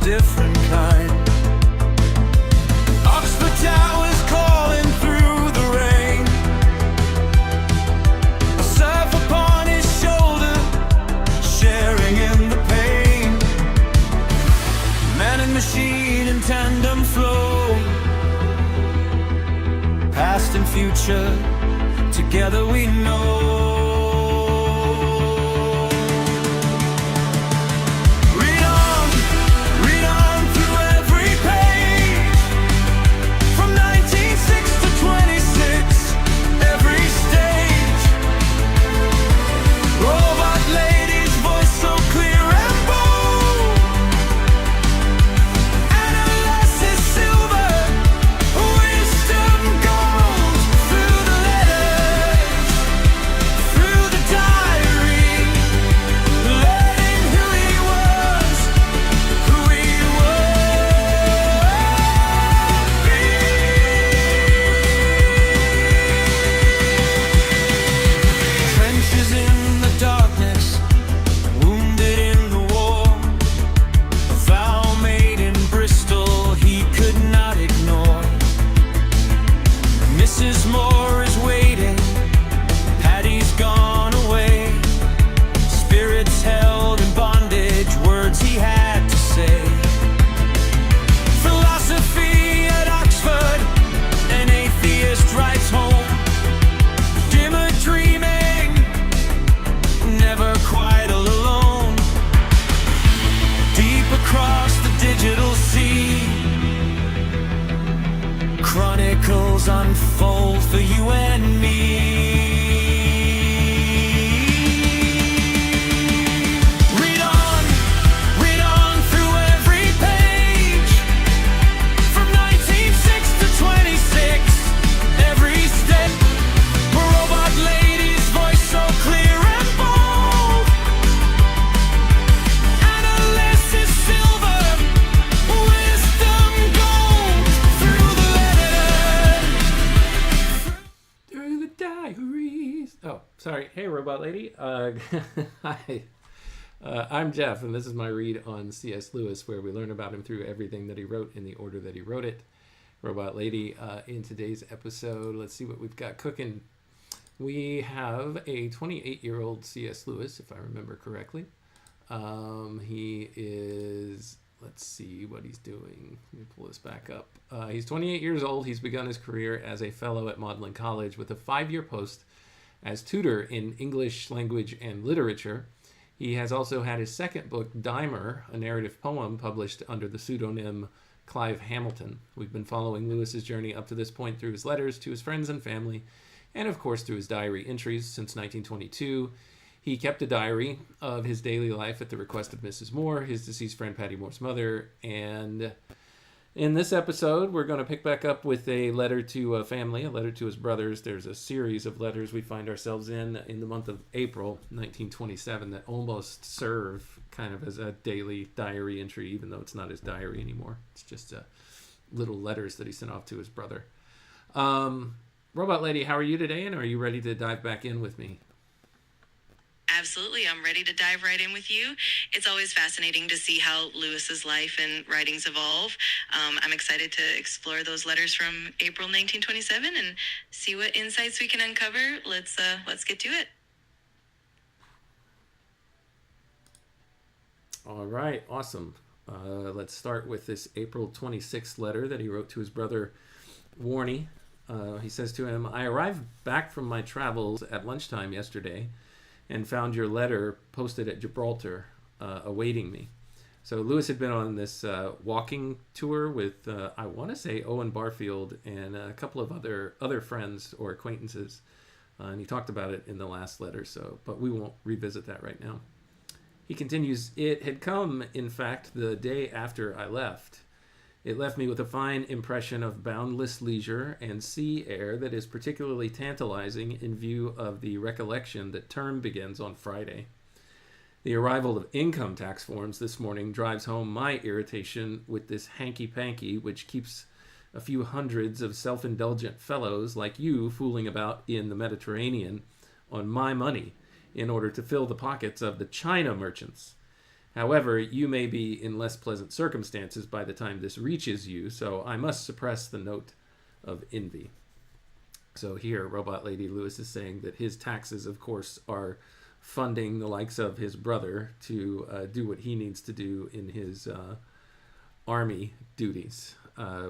different kind. Oxford Towers calling through the rain, a surf upon his shoulder, sharing in the pain. Man and machine in tandem flow, past and future, together we know. Mrs. Moore is waiting, Paddy's gone away. Spirits held in bondage, words he had to say. Philosophy at Oxford, an atheist writes home. Dymer dreaming, never quite all alone. Deep across the digital sea, chronicles unfold for you and me. Read on through every page, from 1906 to 26, every step, a robot lady's voice so clear and bold. Analysis silver, wisdom gold, through the through the diaries. Oh, sorry. Hey, Robot Lady. Hi. I'm Jeff, and this is my read on C.S. Lewis, where we learn about him through everything that he wrote in the order that he wrote it. Robot Lady, in today's episode, let's see what we've got cooking. We have a 28-year-old C.S. Lewis, if I remember correctly. He is... Let's see what he's doing. Let me pull this back up. He's 28 years old. He's begun his career as a fellow at Magdalen College with a 5-year post as tutor in English language and literature. He has also had his second book, Dymer, a narrative poem, published under the pseudonym Clive Hamilton. We've been following Lewis's journey up to this point through his letters to his friends and family, and of course through his diary entries since 1922. He kept a diary of his daily life at the request of Mrs. Moore, his deceased friend Paddy Moore's mother. And in this episode, we're going to pick back up with a letter to family, a letter to his brothers. There's a series of letters we find ourselves in the month of April 1927 that almost serve kind of as a daily diary entry, even though it's not his diary anymore. It's just little letters that he sent off to his brother. Robot Lady, how are you today? And are you ready to dive back in with me? Absolutely. I'm ready to dive right in with you. It's always fascinating to see how Lewis's life and writings evolve. I'm excited to explore those letters from April 1927 and see what insights we can uncover. Let's get to it. All right. Awesome. Let's start with this April 26th letter that he wrote to his brother, Warnie. He says to him, I arrived back from my travels at lunchtime yesterday and found your letter posted at Gibraltar, awaiting me. So Lewis had been on this walking tour with, I want to say, Owen Barfield and a couple of other friends or acquaintances. And he talked about it in the last letter, but we won't revisit that right now. He continues, it had come, in fact, the day after I left. It left me with a fine impression of boundless leisure and sea air that is particularly tantalizing in view of the recollection that term begins on Friday. The arrival of income tax forms this morning drives home my irritation with this hanky-panky which keeps a few hundreds of self-indulgent fellows like you fooling about in the Mediterranean on my money in order to fill the pockets of the China merchants. However, you may be in less pleasant circumstances by the time this reaches you, so I must suppress the note of envy. So here, Robot Lady Lewis is saying that his taxes, of course, are funding the likes of his brother to do what he needs to do in his army duties,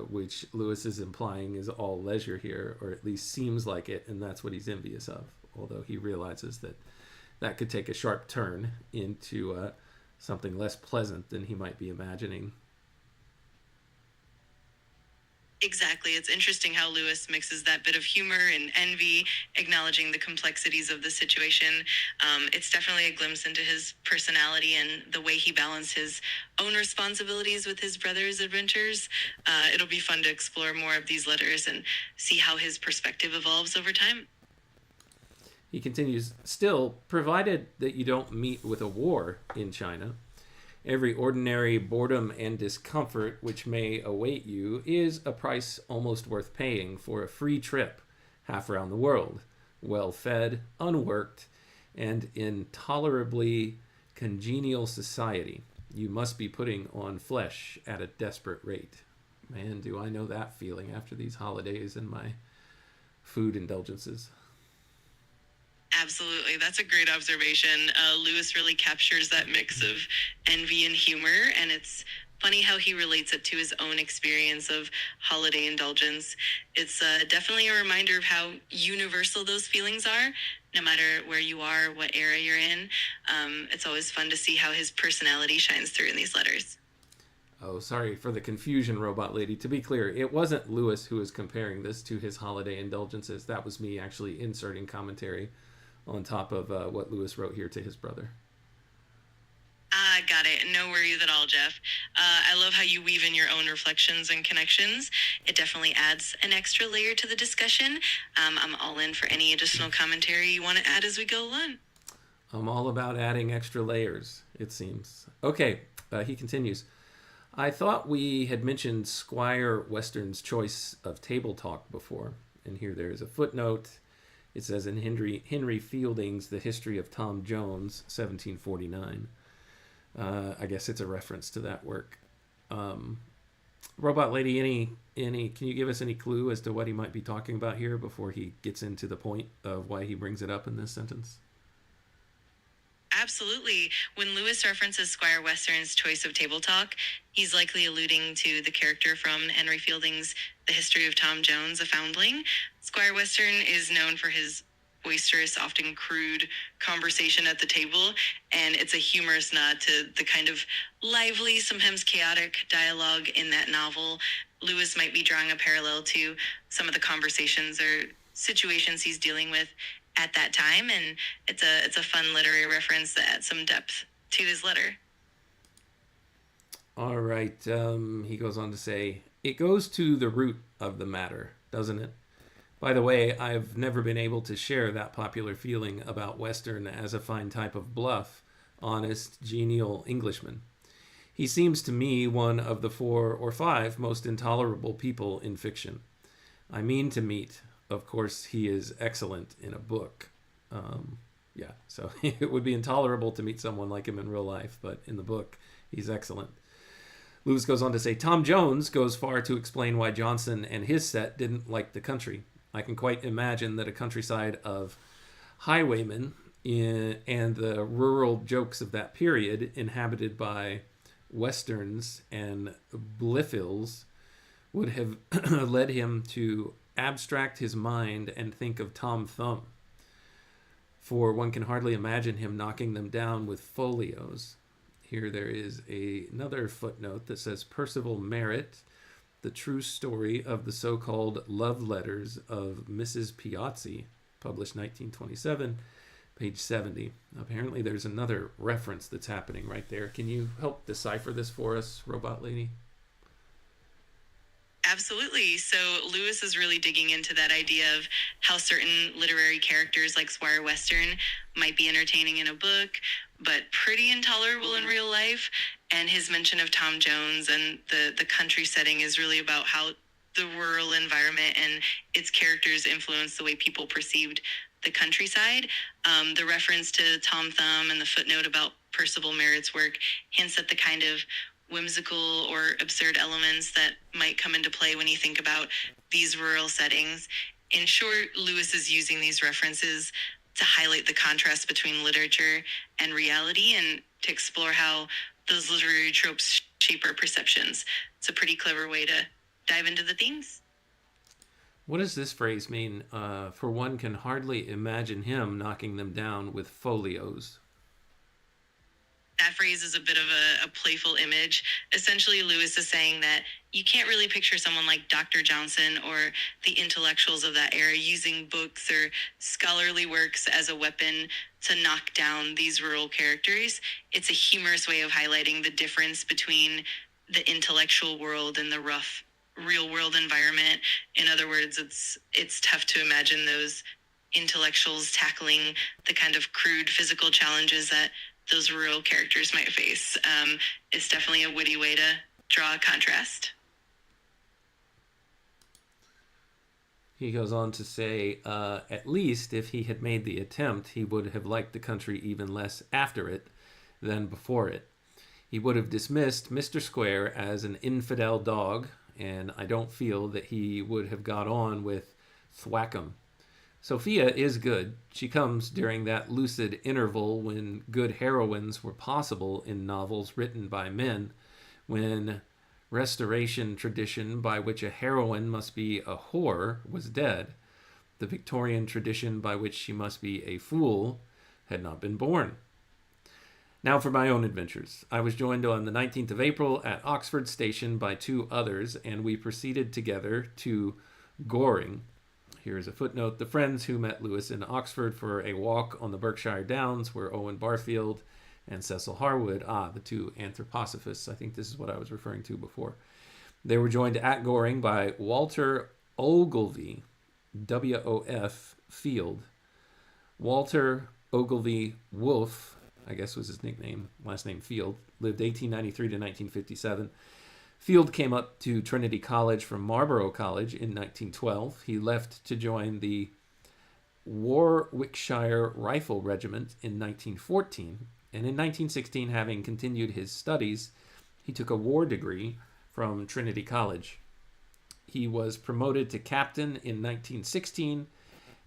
which Lewis is implying is all leisure here, or at least seems like it, and that's what he's envious of, although he realizes that that could take a sharp turn into something less pleasant than he might be imagining. Exactly. It's interesting how Lewis mixes that bit of humor and envy, acknowledging the complexities of the situation. It's definitely a glimpse into his personality and the way he balances his own responsibilities with his brother's adventures. It'll be fun to explore more of these letters and see how his perspective evolves over time. He continues, still, provided that you don't meet with a war in China, every ordinary boredom and discomfort which may await you is a price almost worth paying for a free trip half around the world, well fed, unworked, and in tolerably congenial society. You must be putting on flesh at a desperate rate. Man, do I know that feeling after these holidays and my food indulgences. Absolutely. That's a great observation. Lewis really captures that mix of envy and humor, and it's funny how he relates it to his own experience of holiday indulgence. It's definitely a reminder of how universal those feelings are, no matter where you are, what era you're in. It's always fun to see how his personality shines through in these letters. Oh, sorry for the confusion, Robot Lady. To be clear, it wasn't Lewis who was comparing this to his holiday indulgences. That was me actually inserting commentary on top of what Lewis wrote here to his brother. Got it. No worries at all, Jeff. I love how you weave in your own reflections and connections. It definitely adds an extra layer to the discussion. I'm all in for any additional commentary you want to add as we go along. I'm all about adding extra layers, it seems. Okay, he continues. I thought we had mentioned Squire Western's choice of table talk before, and here there is a footnote. It says in Henry Fielding's The History of Tom Jones, 1749. I guess it's a reference to that work. Robot Lady, any? Can you give us any clue as to what he might be talking about here before he gets into the point of why he brings it up in this sentence? Absolutely. When Lewis references Squire Western's choice of table talk, he's likely alluding to the character from Henry Fielding's The History of Tom Jones, a foundling. Squire Western is known for his boisterous, often crude conversation at the table, and it's a humorous nod to the kind of lively, sometimes chaotic dialogue in that novel. Lewis might be drawing a parallel to some of the conversations or situations he's dealing with at that time, and it's a fun literary reference that adds some depth to his letter. All right, he goes on to say, it goes to the root of the matter, doesn't it? By the way, I've never been able to share that popular feeling about Western as a fine type of bluff, honest, genial Englishman. He seems to me one of the 4 or 5 most intolerable people in fiction. I mean to meet. Of course, he is excellent in a book. So it would be intolerable to meet someone like him in real life, but in the book, he's excellent. Lewis goes on to say, Tom Jones goes far to explain why Johnson and his set didn't like the country. I can quite imagine that a countryside of highwaymen and the rural jokes of that period, inhabited by westerns and bliffils, would have led him to abstract his mind and think of Tom Thumb. For one can hardly imagine him knocking them down with folios. Here there is another footnote that says Percival Merritt, the true story of the so-called love letters of Mrs. Piazzi, published 1927, page 70. Apparently there's another reference that's happening right there. Can you help decipher this for us, Robot Lady? Absolutely. So Lewis is really digging into that idea of how certain literary characters like Squire Western might be entertaining in a book, but pretty intolerable in real life. And his mention of Tom Jones and the country setting is really about how the rural environment and its characters influence the way people perceived the countryside. The reference to Tom Thumb and the footnote about Percival Merritt's work hints at the kind of whimsical or absurd elements that might come into play when you think about these rural settings. In short, Lewis is using these references to highlight the contrast between literature and reality and to explore how those literary tropes shape our perceptions. It's a pretty clever way to dive into the themes. What does this phrase mean? For one can hardly imagine him knocking them down with folios. That phrase is a bit of a playful image. Essentially, Lewis is saying that you can't really picture someone like Dr. Johnson or the intellectuals of that era using books or scholarly works as a weapon to knock down these rural characters. It's a humorous way of highlighting the difference between the intellectual world and the rough real world environment. In other words, it's tough to imagine those intellectuals tackling the kind of crude physical challenges that those rural characters might face. It's definitely a witty way to draw a contrast. He goes on to say, at least if he had made the attempt, he would have liked the country even less after it than before it. He would have dismissed Mr. Square as an infidel dog, and I don't feel that he would have got on with Thwackum. Sophia is good. She comes during that lucid interval when good heroines were possible in novels written by men, when Restoration tradition by which a heroine must be a whore was dead. The Victorian tradition by which she must be a fool had not been born. Now for my own adventures. I was joined on the 19th of April at Oxford Station by two others, and we proceeded together to Goring. Here is a footnote. The friends who met Lewis in Oxford for a walk on the Berkshire Downs were Owen Barfield and Cecil Harwood, the two anthroposophists. I think this is what I was referring to before. They were joined at Goring by Walter Ogilvie, W-O-F, Field. Walter Ogilvie Wolfe, I guess was his nickname, last name Field, lived 1893 to 1957. Field came up to Trinity College from Marlborough College in 1912. He left to join the Warwickshire Rifle Regiment in 1914. And in 1916, having continued his studies, he took a war degree from Trinity College. He was promoted to captain in 1916,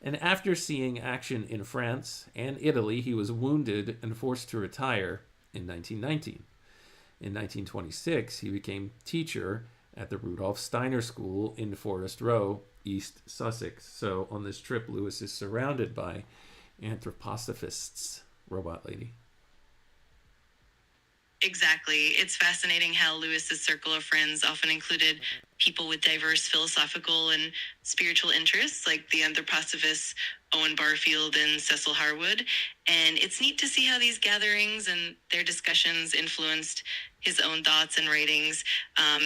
and after seeing action in France and Italy, he was wounded and forced to retire in 1919. In 1926, he became teacher at the Rudolf Steiner School in Forest Row, East Sussex. So on this trip, Lewis is surrounded by anthroposophists, Robot Lady. Exactly. It's fascinating how Lewis's circle of friends often included people with diverse philosophical and spiritual interests, like the anthroposophists Owen Barfield and Cecil Harwood. And it's neat to see how these gatherings and their discussions influenced his own thoughts and writings.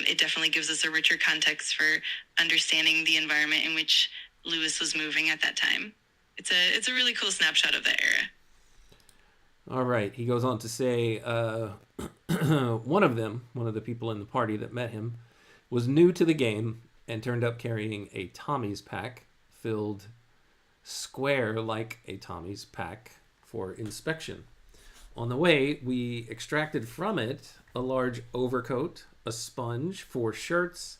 It definitely gives us a richer context for understanding the environment in which Lewis was moving at that time. It's a really cool snapshot of that era. All right. He goes on to say, one of the people in the party that met him, was new to the game and turned up carrying a Tommy's pack filled square like a Tommy's pack for inspection. On the way, we extracted from it a large overcoat, a sponge, 4 shirts,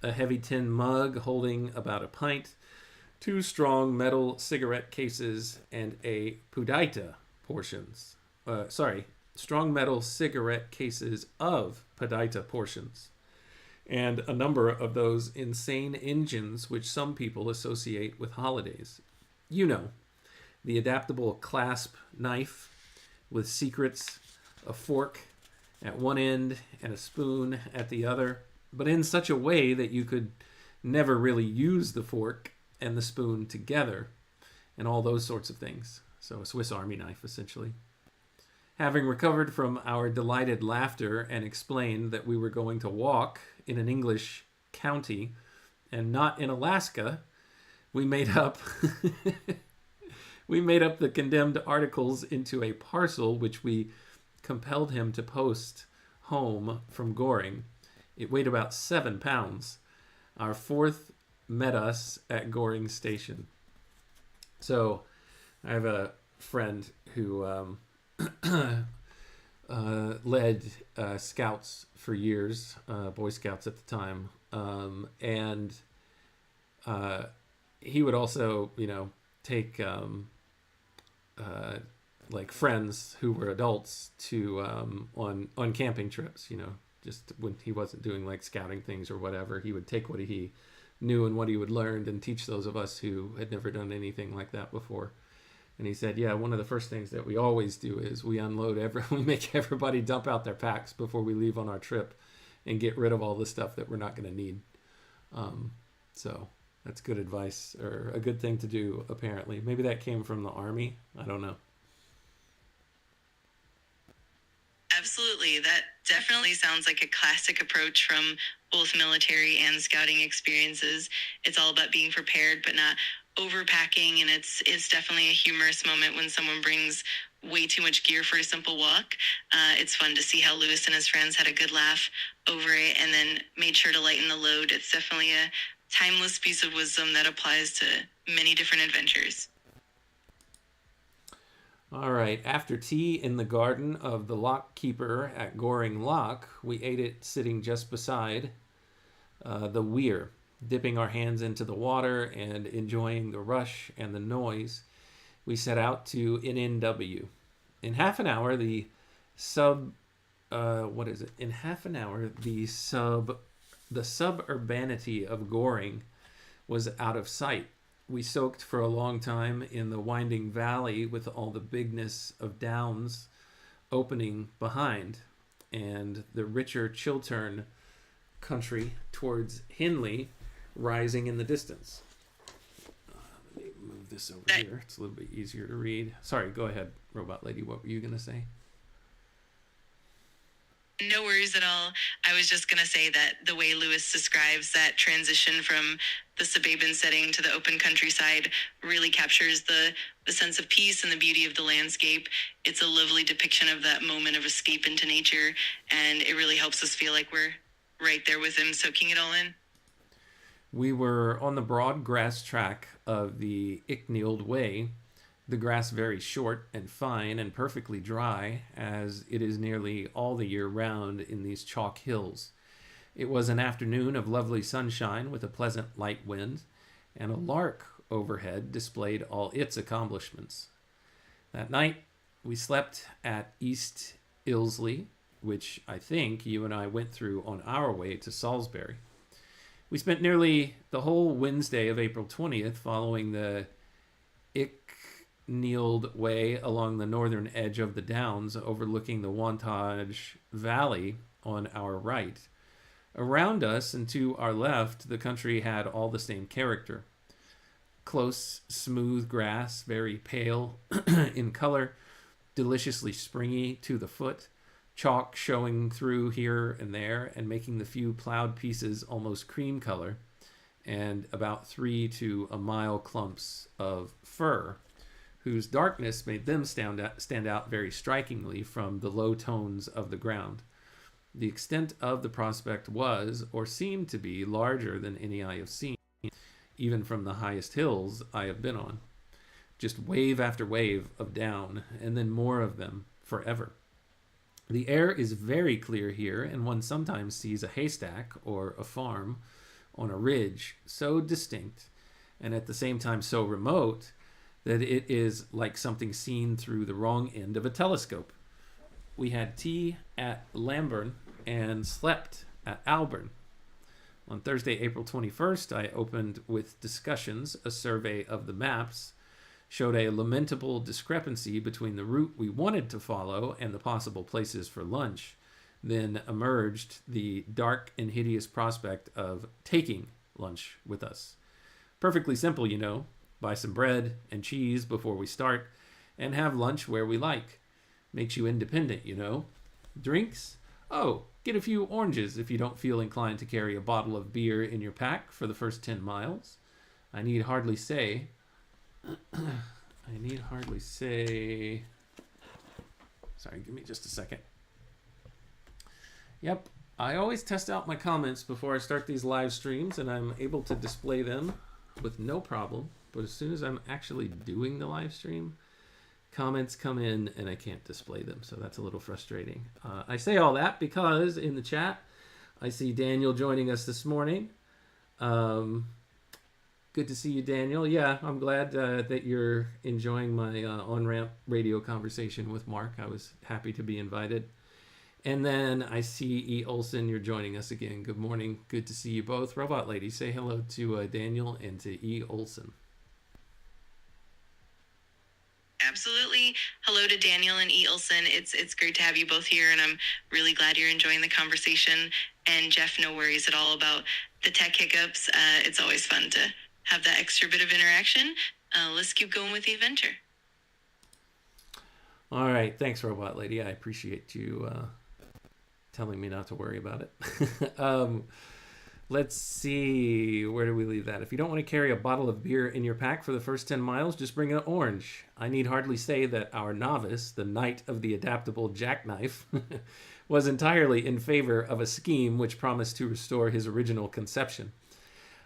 a heavy tin mug holding about a pint, 2 strong metal cigarette cases, and a pudita portions. Strong metal cigarette cases of pudita portions, and a number of those insane engines which some people associate with holidays. You know, the adaptable clasp knife with secrets, a fork at one end and a spoon at the other, but in such a way that you could never really use the fork and the spoon together, and all those sorts of things. So a Swiss Army knife, essentially. Having recovered from our delighted laughter and explained that we were going to walk in an English county and not in Alaska, we made up the condemned articles into a parcel which we compelled him to post home from Goring. It weighed about 7 pounds. Our fourth met us at Goring Station. So I have a friend who led scouts for years, Boy Scouts at the time, and he would also, take like friends who were adults to on camping trips. Just when he wasn't doing like scouting things or whatever, he would take what he knew and what he would learned and teach those of us who had never done anything like that before. And he said, yeah, one of the first things that we always do is we we make everybody dump out their packs before we leave on our trip and get rid of all the stuff that we're not going to need. So that's good advice, or a good thing to do, apparently. Maybe that came from the Army. I don't know. Absolutely. That definitely sounds like a classic approach from both military and scouting experiences. It's all about being prepared, but not overpacking. And it's definitely a humorous moment when someone brings way too much gear for a simple walk. It's fun to see how Lewis and his friends had a good laugh over it and then made sure to lighten the load. It's definitely a timeless piece of wisdom that applies to many different adventures. All right. After tea in the garden of the lock keeper at Goring Lock, we ate it sitting just beside the weir, dipping our hands into the water and enjoying the rush and the noise. We set out to NNW. In half an hour, the suburbanity of Goring was out of sight. We soaked for a long time in the winding valley with all the bigness of downs opening behind, and the richer Chiltern country towards Hindley rising in the distance. Let me move this over here. It's a little bit easier to read. Sorry, go ahead, Robot Lady. What were you going to say? No worries at all. I was just going to say that the way Lewis describes that transition from the suburban setting to the open countryside really captures the sense of peace and the beauty of the landscape. It's a lovely depiction of that moment of escape into nature, and it really helps us feel like we're right there with him, soaking it all in. We were on the broad grass track of the Icknield Way, the grass very short and fine and perfectly dry, as it is nearly all the year round in these chalk hills. It was an afternoon of lovely sunshine with a pleasant light wind, and a lark overhead displayed all its accomplishments. That night, we slept at East Ilsley, which I think you and I went through on our way to Salisbury. We spent nearly the whole Wednesday of April 20th following the Icknield Way along the northern edge of the downs, overlooking the Wantage Valley on our right. Around us and to our left, the country had all the same character. Close, smooth grass, very pale in color, deliciously springy to the foot, chalk showing through here and there and making the few plowed pieces almost cream color, and about 3 to a mile clumps of fir, whose darkness made them stand out very strikingly from the low tones of the ground. The extent of the prospect was, or seemed to be, larger than any I have seen, even from the highest hills I have been on. Just wave after wave of down, and then more of them forever. The air is very clear here, and one sometimes sees a haystack or a farm on a ridge so distinct, and at the same time so remote, that it is like something seen through the wrong end of a telescope. We had tea at Lamburn and slept at Alburn. On Thursday, April 21st, I opened with discussions. A survey of the maps showed a lamentable discrepancy between the route we wanted to follow and the possible places for lunch. Then emerged the dark and hideous prospect of taking lunch with us. Perfectly simple, Buy some bread and cheese before we start and have lunch where we like. Makes you independent, Drinks? Oh, get a few oranges if you don't feel inclined to carry a bottle of beer in your pack for the first 10 miles. I need hardly say... Sorry, give me just a second. Yep, I always test out my comments before I start these live streams, and I'm able to display them with no problem. But as soon as I'm actually doing the live stream, comments come in and I can't display them, so that's a little frustrating. I say all that because in the chat, I see Daniel joining us this morning. Good to see you, Daniel. Yeah, I'm glad that you're enjoying my on-ramp radio conversation with Mark. I was happy to be invited. And then I see E. Olson, you're joining us again. Good morning. Good to see you both. Robot Lady, say hello to Daniel and to E. Olson. Absolutely. Hello to Daniel and E. Olson. It's great to have you both here, and I'm really glad you're enjoying the conversation. And Jeff, no worries at all about the tech hiccups. It's always fun to have that extra bit of interaction. Let's keep going with the adventure. All right. Thanks, Robot Lady. I appreciate you telling me not to worry about it. Let's see. Where do we leave that? If you don't want to carry a bottle of beer in your pack for the first 10 miles, just bring an orange. I need hardly say that our novice, the knight of the adaptable jackknife, was entirely in favor of a scheme which promised to restore his original conception.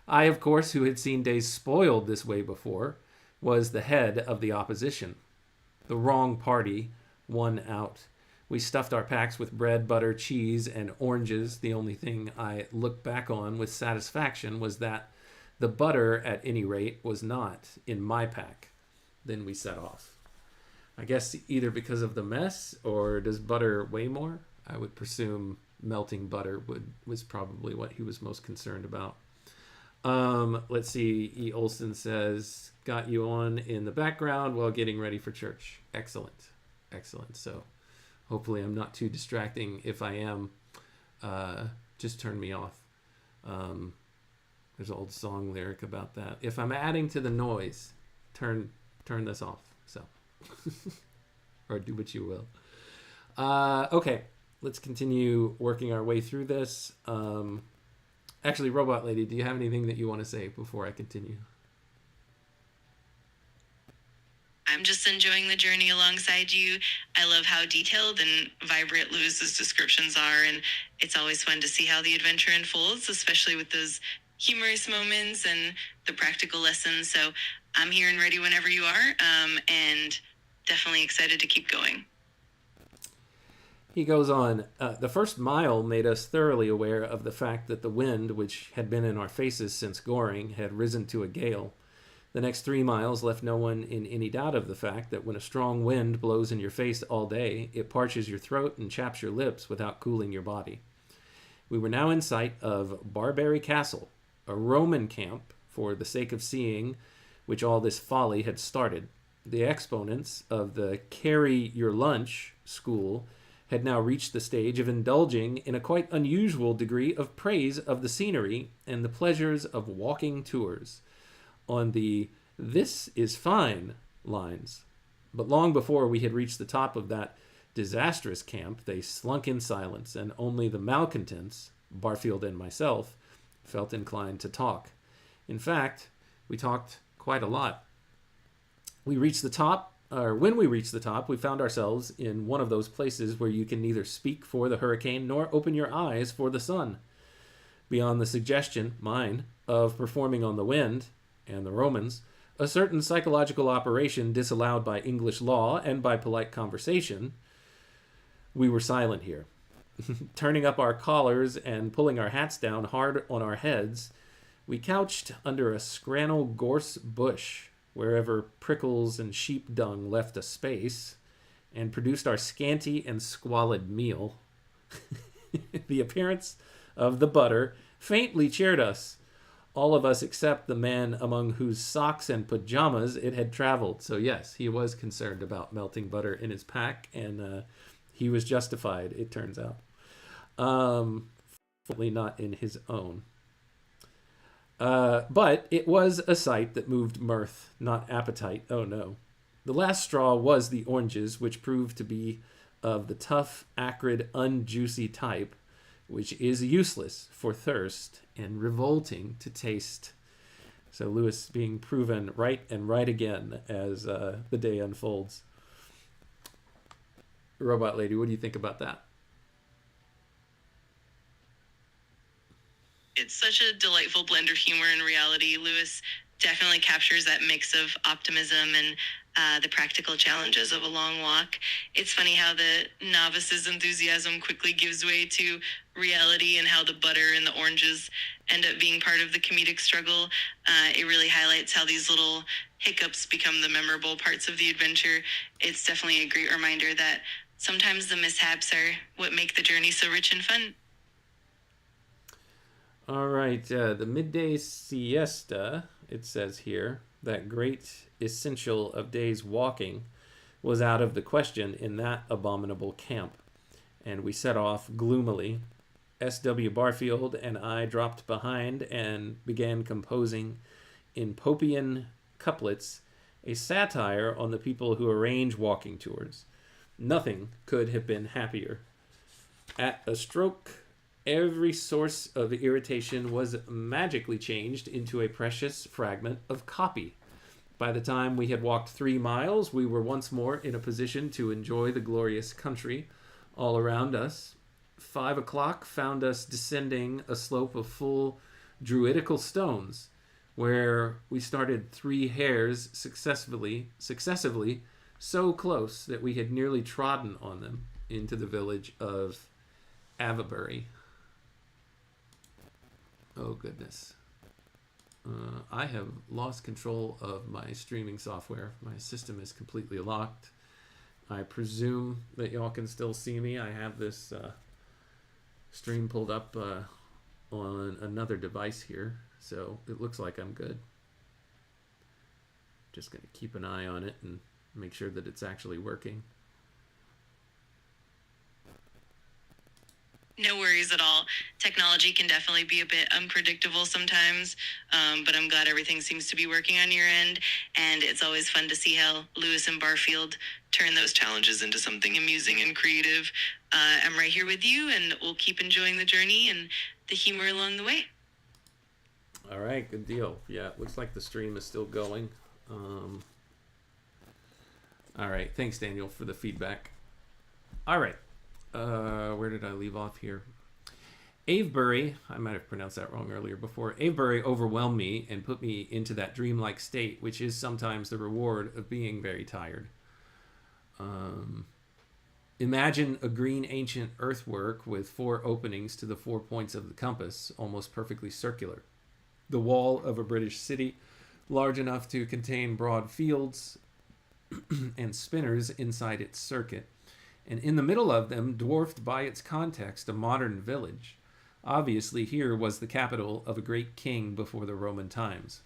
I, of course, who had seen days spoiled this way before, was the head of the opposition. The wrong party won out. We stuffed our packs with bread, butter, cheese, and oranges. The only thing I look back on with satisfaction was that the butter, at any rate, was not in my pack. Then we set off. I guess either because of the mess, or does butter weigh more? I would presume melting butter was probably what he was most concerned about. Let's see. E. Olson says, got you on in the background while getting ready for church. Excellent. Excellent. So hopefully I'm not too distracting. If I am, just turn me off. There's an old song lyric about that. If I'm adding to the noise, turn this off. So, or do what you will. Okay, let's continue working our way through this. Actually, Robot Lady, do you have anything that you want to say before I continue? I'm just enjoying the journey alongside you. I love how detailed and vibrant Lewis's descriptions are, and it's always fun to see how the adventure unfolds, especially with those humorous moments and the practical lessons. So I'm here and ready whenever you are, and definitely excited to keep going. He goes on, the first mile made us thoroughly aware of the fact that the wind, which had been in our faces since Goring, had risen to a gale. The next 3 miles left no one in any doubt of the fact that when a strong wind blows in your face all day, it parches your throat and chaps your lips without cooling your body. We were now in sight of Barberry Castle, a Roman camp, for the sake of seeing which all this folly had started. The exponents of the carry your lunch school had now reached the stage of indulging in a quite unusual degree of praise of the scenery and the pleasures of walking tours on the "this is fine" lines. But long before we had reached the top of that disastrous camp, they slunk in silence, and only the malcontents, Barfield and myself, felt inclined to talk. In fact, we talked quite a lot. When we reached the top, we found ourselves in one of those places where you can neither speak for the hurricane nor open your eyes for the sun. Beyond the suggestion, mine, of performing on the wind, and the Romans, a certain psychological operation disallowed by English law and by polite conversation, we were silent here. Turning up our collars and pulling our hats down hard on our heads, we couched under a scrannel gorse bush, wherever prickles and sheep dung left a space, and produced our scanty and squalid meal. The appearance of the butter faintly cheered us, all of us except the man among whose socks and pajamas it had traveled. So yes, he was concerned about melting butter in his pack, and he was justified, it turns out. Fortunately not in his own. But it was a sight that moved mirth, not appetite. Oh no. The last straw was the oranges, which proved to be of the tough, acrid, unjuicy type, which is useless for thirst and revolting to taste. So Lewis being proven right and right again as the day unfolds. Robot Lady, what do you think about that? It's such a delightful blend of humor and reality. Lewis definitely captures that mix of optimism and the practical challenges of a long walk. It's funny how the novice's enthusiasm quickly gives way to reality and how the butter and the oranges end up being part of the comedic struggle. It really highlights how these little hiccups become the memorable parts of the adventure. It's definitely a great reminder that sometimes the mishaps are what make the journey so rich and fun. All right, the midday siesta, it says here, that great essential of days walking, was out of the question in that abominable camp, and we set off gloomily. S.W. Barfield and I dropped behind and began composing in Popian couplets a satire on the people who arrange walking tours. Nothing could have been happier. At a stroke, every source of irritation was magically changed into a precious fragment of copy. By the time we had walked 3 miles, we were once more in a position to enjoy the glorious country all around us. 5 o'clock found us descending a slope of full druidical stones, where we started 3 hares successively, so close that we had nearly trodden on them into the village of Avebury. Oh, goodness. I have lost control of my streaming software. My system is completely locked. I presume that y'all can still see me. I have this stream pulled up on another device here, so it looks like I'm good. Just going to keep an eye on it and make sure that it's actually working. No worries at all. Technology can definitely be a bit unpredictable sometimes, but I'm glad everything seems to be working on your end, and it's always fun to see how Lewis and Barfield turn those challenges into something amusing and creative. I'm right here with you, and we'll keep enjoying the journey and the humor along the way. All right, good deal. Yeah, it looks like the stream is still going. All right, thanks, Daniel, for the feedback. All right. Where did I leave off here? Avebury, I might have pronounced that wrong earlier before. Avebury overwhelmed me and put me into that dreamlike state, which is sometimes the reward of being very tired. Imagine a green ancient earthwork with 4 openings to the 4 points of the compass, almost perfectly circular. The wall of a British city, large enough to contain broad fields and spinners inside its circuit. And in the middle of them, dwarfed by its context, a modern village. Obviously, here was the capital of a great king before the Roman times.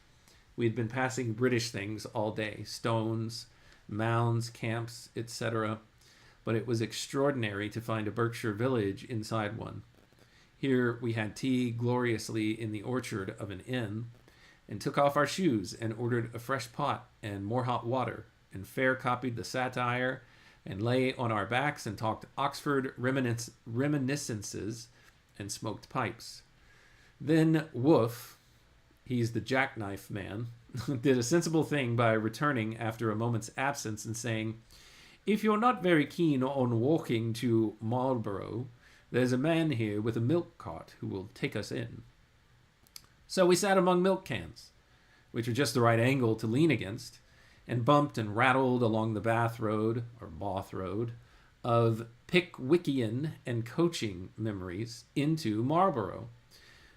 We had been passing British things all day, stones, mounds, camps, etc. But it was extraordinary to find a Berkshire village inside one. Here we had tea gloriously in the orchard of an inn, and took off our shoes and ordered a fresh pot and more hot water, and fair copied the satire, and lay on our backs and talked Oxford reminiscences and smoked pipes. Then Woof, he's the jackknife man, did a sensible thing by returning after a moment's absence and saying, "If you're not very keen on walking to Marlborough, there's a man here with a milk cart who will take us in." So we sat among milk cans, which are just the right angle to lean against, and bumped and rattled along the Bath Road, or Bath Road, of Pickwickian and coaching memories into Marlborough.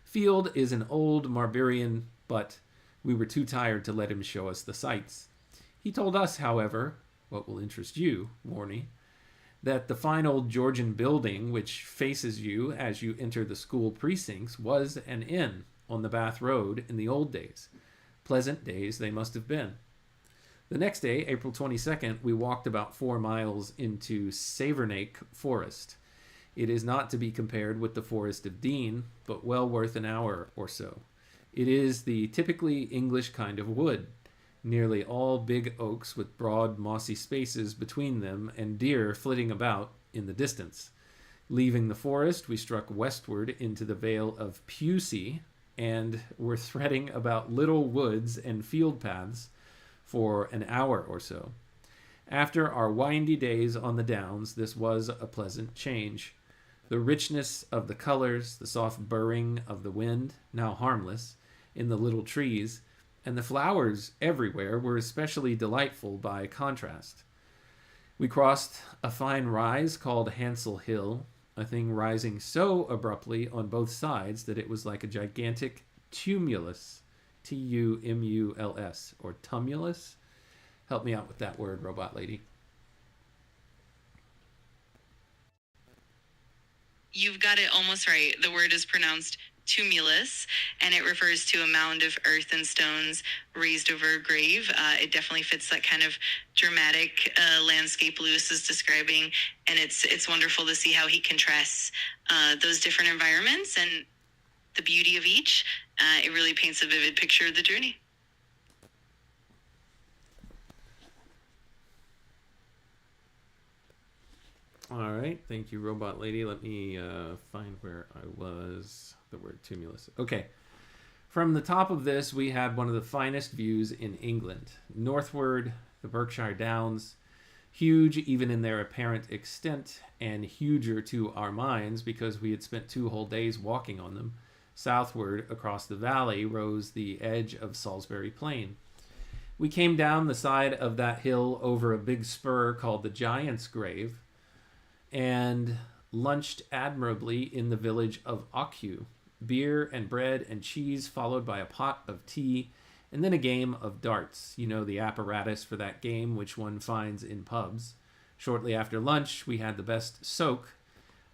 Field is an old Marlburian, but we were too tired to let him show us the sights. He told us, however, what will interest you, Warnie, that the fine old Georgian building which faces you as you enter the school precincts was an inn on the Bath Road in the old days. Pleasant days they must have been. The next day, April 22nd, we walked about 4 miles into Savernake Forest. It is not to be compared with the Forest of Dean, but well worth an hour or so. It is the typically English kind of wood, nearly all big oaks with broad mossy spaces between them and deer flitting about in the distance. Leaving the forest, we struck westward into the Vale of Pusey and were threading about little woods and field paths for an hour or so. After our windy days on the downs, this was a pleasant change. The richness of the colors, the soft burring of the wind, now harmless, in the little trees, and the flowers everywhere were especially delightful by contrast. We crossed a fine rise called Hansel Hill, a thing rising so abruptly on both sides that it was like a gigantic tumulus, Tumulus, or tumulus. Help me out with that word, robot lady. You've got it almost right. The word is pronounced tumulus, and it refers to a mound of earth and stones raised over a grave. It definitely fits that kind of dramatic landscape Lewis is describing, and it's wonderful to see how he contrasts those different environments and the beauty of each. It really paints a vivid picture of the journey. All right, thank you, robot lady. Let me find where I was. The word tumulus. Okay. From the top of this, we had one of the finest views in England. Northward, the Berkshire Downs, huge even in their apparent extent, and huger to our minds because we had spent 2 whole days walking on them. Southward, across the valley, rose the edge of Salisbury Plain. We came down the side of that hill over a big spur called the Giant's Grave, and lunched admirably in the village of Ocheu. Beer and bread and cheese, followed by a pot of tea, and then a game of darts. You know, the apparatus for that game, which one finds in pubs. Shortly after lunch, we had the best soak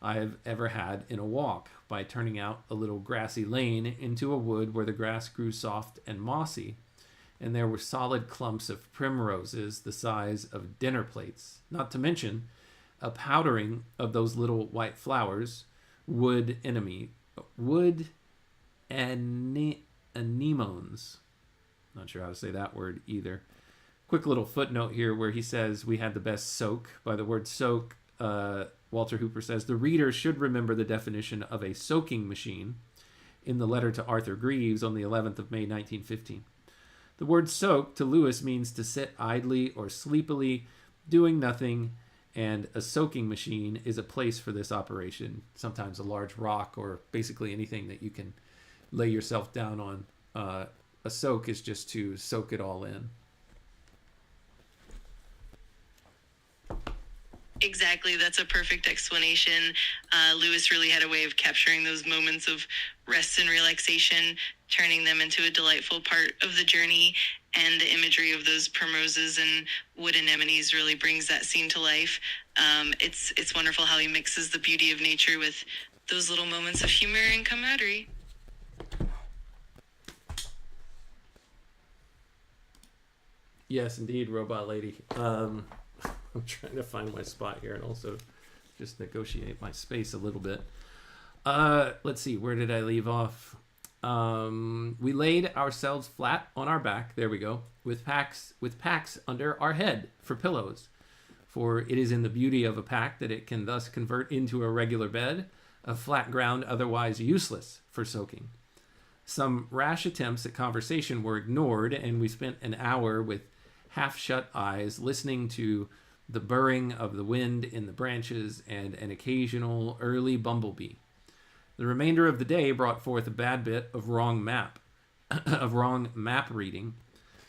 I've ever had in a walk by turning out a little grassy lane into a wood where the grass grew soft and mossy, and there were solid clumps of primroses the size of dinner plates, not to mention a powdering of those little white flowers, wood anemones. Not sure how to say that word either. Quick little footnote here where he says we had the best soak. By the word soak, Walter Hooper says the reader should remember the definition of a soaking machine in the letter to Arthur Greaves on the 11th of May 1915. The word soak to Lewis means to sit idly or sleepily, doing nothing, and a soaking machine is a place for this operation, sometimes a large rock or basically anything that you can lay yourself down on. A soak is just to soak it all in. Exactly, that's a perfect explanation. Lewis really had a way of capturing those moments of rest and relaxation, turning them into a delightful part of the journey, and the imagery of those primroses and wood anemones really brings that scene to life. It's wonderful how he mixes the beauty of nature with those little moments of humor and camaraderie. Yes, indeed, robot lady. I'm trying to find my spot here and also just negotiate my space a little bit. Let's see, where did I leave off? We laid ourselves flat on our back, there we go, with packs under our head for pillows. For it is in the beauty of a pack that it can thus convert into a regular bed, of flat ground otherwise useless for soaking. Some rash attempts at conversation were ignored, and we spent an hour with half-shut eyes listening to the burring of the wind in the branches and an occasional early bumblebee. The remainder of the day brought forth a bad bit of wrong map reading,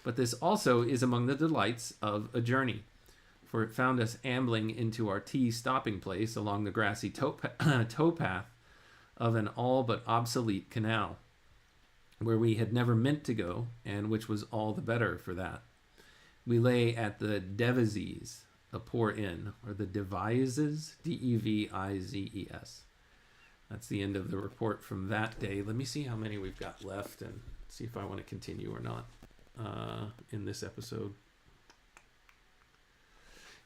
but this also is among the delights of a journey, for it found us ambling into our tea stopping place along the grassy towpath of an all but obsolete canal, where we had never meant to go, and which was all the better for that. We lay at the Devizes, a poor inn, or the Devizes, Devizes. That's the end of the report from that day. Let me see how many we've got left and see if I want to continue or not in this episode.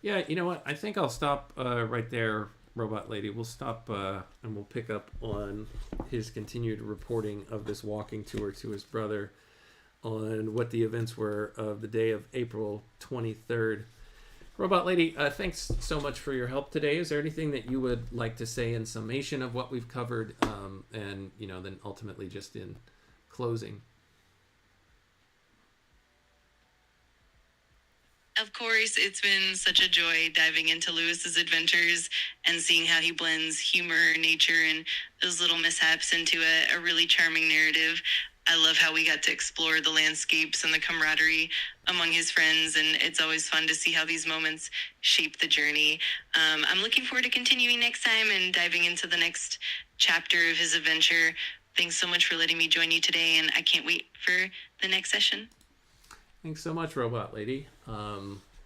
Yeah, you know what? I think I'll stop right there, Robot Lady. We'll stop and we'll pick up on his continued reporting of this walking tour to his brother on what the events were of the day of April 23rd. Robot Lady, thanks so much for your help today. Is there anything that you would like to say in summation of what we've covered, and then ultimately just in closing? Of course, it's been such a joy diving into Lewis's adventures and seeing how he blends humor, nature, and those little mishaps into a really charming narrative. I love how we got to explore the landscapes and the camaraderie among his friends, and it's always fun to see how these moments shape the journey. I'm looking forward to continuing next time and diving into the next chapter of his adventure. Thanks so much for letting me join you today, and I can't wait for the next session. Thanks so much, Robot Lady.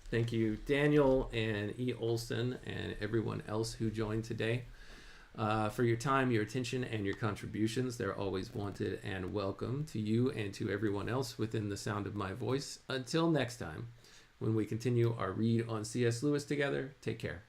Thank you, Daniel and E. Olson and everyone else who joined today. For your time, your attention, and your contributions. They're always wanted and welcome to you and to everyone else within the sound of my voice. Until next time, when we continue our read on C.S. Lewis together, take care.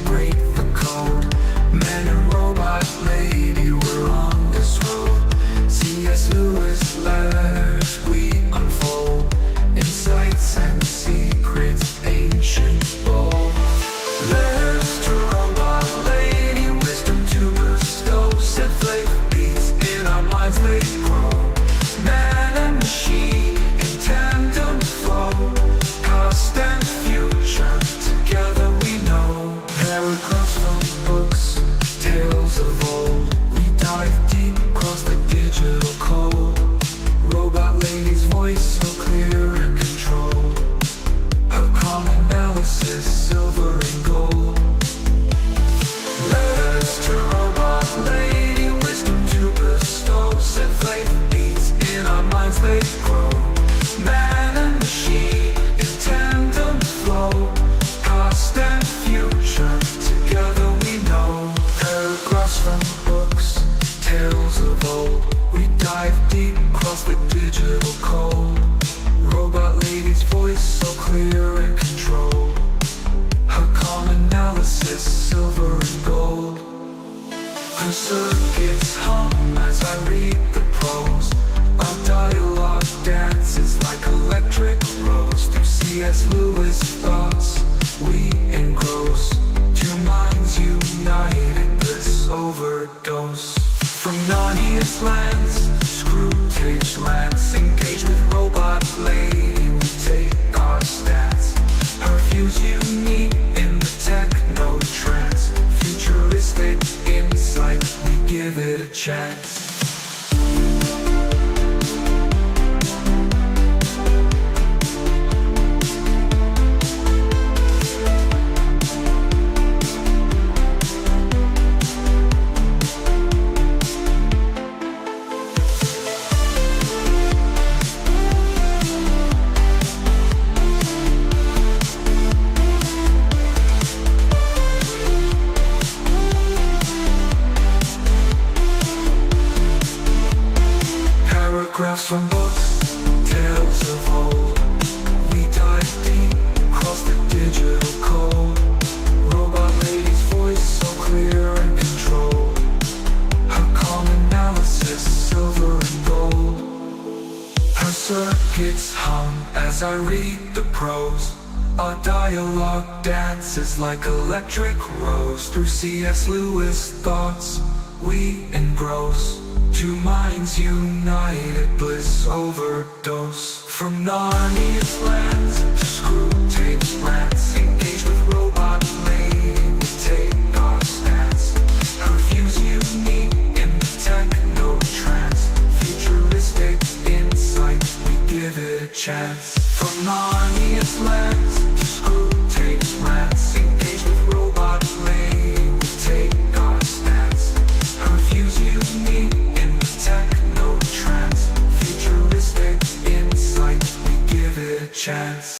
Break the code. Man and robot lady, we're on this road. C.S. Lewis letters we unfold, insights and secrets ancient bold. Letters to robot lady, wisdom to bestow. Set flake beats in our minds they grow. Man and machine in tandem flow. Past and future together we know. Paragraphs from books, tales of old. We dive deep across the digital code. Robot lady's voice so clear and controlled. Her calm analysis silver and gold. Letters to robot lady, wisdom to bestow. Set flame beats in our minds they grow. Man and machine in tandem flow. Past and future together we know. Paragraphs from books, tales of old. We dive deep across the digital code. Robot lady's voice so clear and controlled. Her calm analysis silver and gold. Her circuits hum as I read the prose. Our dialogue dances like electric rose. Through C.S. Lewis thoughts we engross. Two minds united, bliss overdose. From Narnia's lands, Screwtape lands. Engage with robot lady, we take our stance. Her views unique in the techno trance. Futuristic insight, we give it a chance. Paragraphs from books, tales of old. We dive deep across the digital code. Robot lady's voice so clear and controlled. Her calm analysis silver and gold. Her circuits hum as I read the prose. Our dialogue dances like electric rose. Through C.S. Lewis thoughts we engross. Two minds united, bliss overdose. From Narnia's lands to Screwtape's lands.